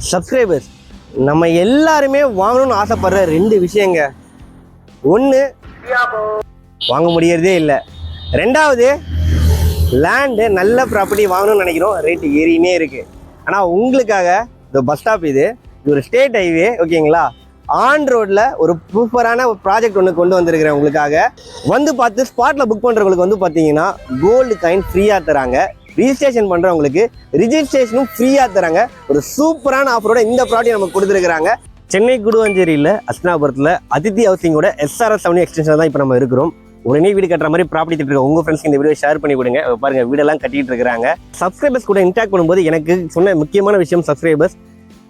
Subscribers நம்ம எல்லாருமே வாங்கணும்னு ஆசைப்படுற ரெண்டு விஷயங்க. ஒன்று வாங்க முடியறதே இல்லை, ரெண்டாவது லேண்டு நல்ல ப்ராப்பர்ட்டி வாங்கணும்னு நினைக்கிறோம், ரேட்டு ஏறினே இருக்கு. ஆனால் உங்களுக்காக இந்த பஸ் ஸ்டாப் இது ஒரு ஸ்டேட் ஹைவே, ஓகேங்களா, ஆன் ரோட்ல ஒரு சூப்பரான ஒரு ப்ராஜெக்ட் ஒன்று கொண்டு வந்திருக்கிறேன் உங்களுக்காக. வந்து பார்த்து ஸ்பாட்டில் புக் பண்ணுறவங்களுக்கு வந்து பார்த்தீங்கன்னா கோல்டு காயின் ஃப்ரீயாக தராங்க. ரிஜிஸ்ட்ரேஷன் பண்ணுறவங்களுக்கு ரிஜிஸ்ட்ரேஷனும் ஃப்ரீயாக தராங்க. ஒரு சூப்பரான ஆஃபரோட இந்த ப்ராடக்ட் நமக்கு கொடுத்துருக்குறாங்க. சென்னை குடுவஞ்சேரியில் அஸ்னாபுரத்தில் அதித்தி ஹவுசிங்கோட SRS அவென்யூ எக்ஸ்டென்ஷன் தான் இப்போ நம்ம இருக்கிறோம். உடனே வீடு கட்டுற மாதிரி ப்ராப்பர்ட்டி திட்டு உங்கள் ஃப்ரெண்ட்ஸ்க்கு இந்த வீடியோ ஷேர் பண்ணி கொடுங்க. பாருங்க, வீடெல்லாம் கட்டிட்டு இருக்கிறாங்க. சப்ஸ்கிரைபர்ஸ் கூட இன்டாக்ட் பண்ணும்போது எனக்கு சொன்ன முக்கியமான விஷயம், சப்ஸ்கிரைபர்ஸ்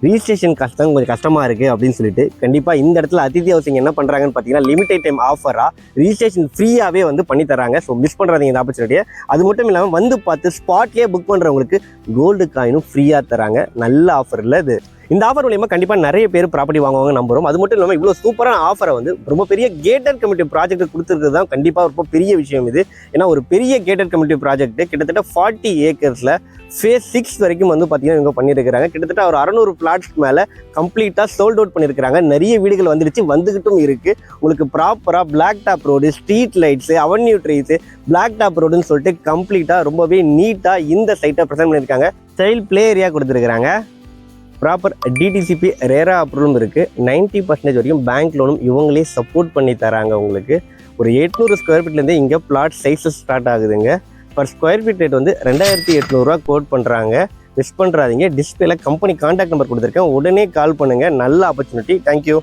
ரிஜிஸ்ட்ரேஷன் கஷ்டம் கொஞ்சம் கஷ்டமாக இருக்குது அப்படின்னு சொல்லிட்டு, கண்டிப்பாக இந்த இடத்துல அதித்தி ஹவுசிங் என்ன பண்ணுறாங்கன்னு பார்த்தீங்கன்னா லிமிடெட் டைம் ஆஃபராக ரிஜிஸ்ட்ரேஷன் ஃப்ரீயாகவே வந்து பண்ணி தராங்க. ஸோ மிஸ் பண்ணுறாதீங்க இந்த ஆப்பர்ச்சுனிட்டியை. அது மட்டும் இல்லாமல் வந்து பார்த்து ஸ்பாட்லேயே புக் பண்ணுறவங்களுக்கு கோல்டு காயினும் ஃப்ரீயாக தராங்க. நல்ல ஆஃபர் இல்லை இது. இந்த ஆஃபர் மூலியமாக கண்டிப்பாக நிறைய பேர் ப்ராப்பர்ட்டி வாங்குவாங்க நம்புறோம். அது மட்டும் இல்லாமல் இவ்வளோ சூப்பரான ஆஃபரை வந்து ரொம்ப பெரிய கேட்டட் கம்யூனிட்டி ப்ராஜெக்ட் கொடுத்துருக்கிறது தான் கண்டிப்பாக ரொம்ப பெரிய விஷயம் இது. ஏன்னா ஒரு பெரிய கேட்டட் கம்யூனிட்டி ப்ராஜெக்ட் கிட்டத்தட்ட 40 ஏக்கர்ஸில் ஃபேஸ் 6 வரைக்கும் வந்து பார்த்தீங்கன்னா இவங்க பண்ணியிருக்கிறாங்க. கிட்டத்தட்ட ஒரு 600 பிளாட்ஸ்க்கு மேலே கம்ப்ளீட்டாக சோல்ட் அவுட் பண்ணியிருக்கிறாங்க. நிறைய வீடுகள் வந்துடுச்சு, வந்துகிட்டும் இருக்குது. உங்களுக்கு ப்ராப்பராக black top road, street lights, avenue trees, black top ரோடுன்னு சொல்லிட்டு கம்ப்ளீட்டாக ரொம்பவே நீட்டாக இந்த சைட்டை ப்ரெசென்ட் பண்ணியிருக்காங்க. சைல்ட் பிளே ஏரியா கொடுத்துருக்குறாங்க. ப்ராப்பர் DTCP ரேரா அப்ரூவலும் இருக்குது. 90% வரைக்கும் பேங்க் லோனும் இவங்களே சப்போர்ட் பண்ணி தராங்க. உங்களுக்கு ஒரு 800 ஸ்கொயர் ஃபீட்லேருந்து இங்கே பிளாட் சைஸஸ் ஸ்டார்ட் ஆகுதுங்க. பர் ஸ்கொயர் ஃபீட் ரேட் வந்து 2800 கோட் பண்ணுறாங்க. மிஸ் பண்ணுறாதீங்க. டிஸ்பிளேல கம்பெனி கான்டாக்ட் நம்பர் கொடுத்துருக்கேன், உடனே கால் பண்ணுங்கள். நல்ல ஆப்பர்ச்சுனிட்டி. தேங்க்யூ.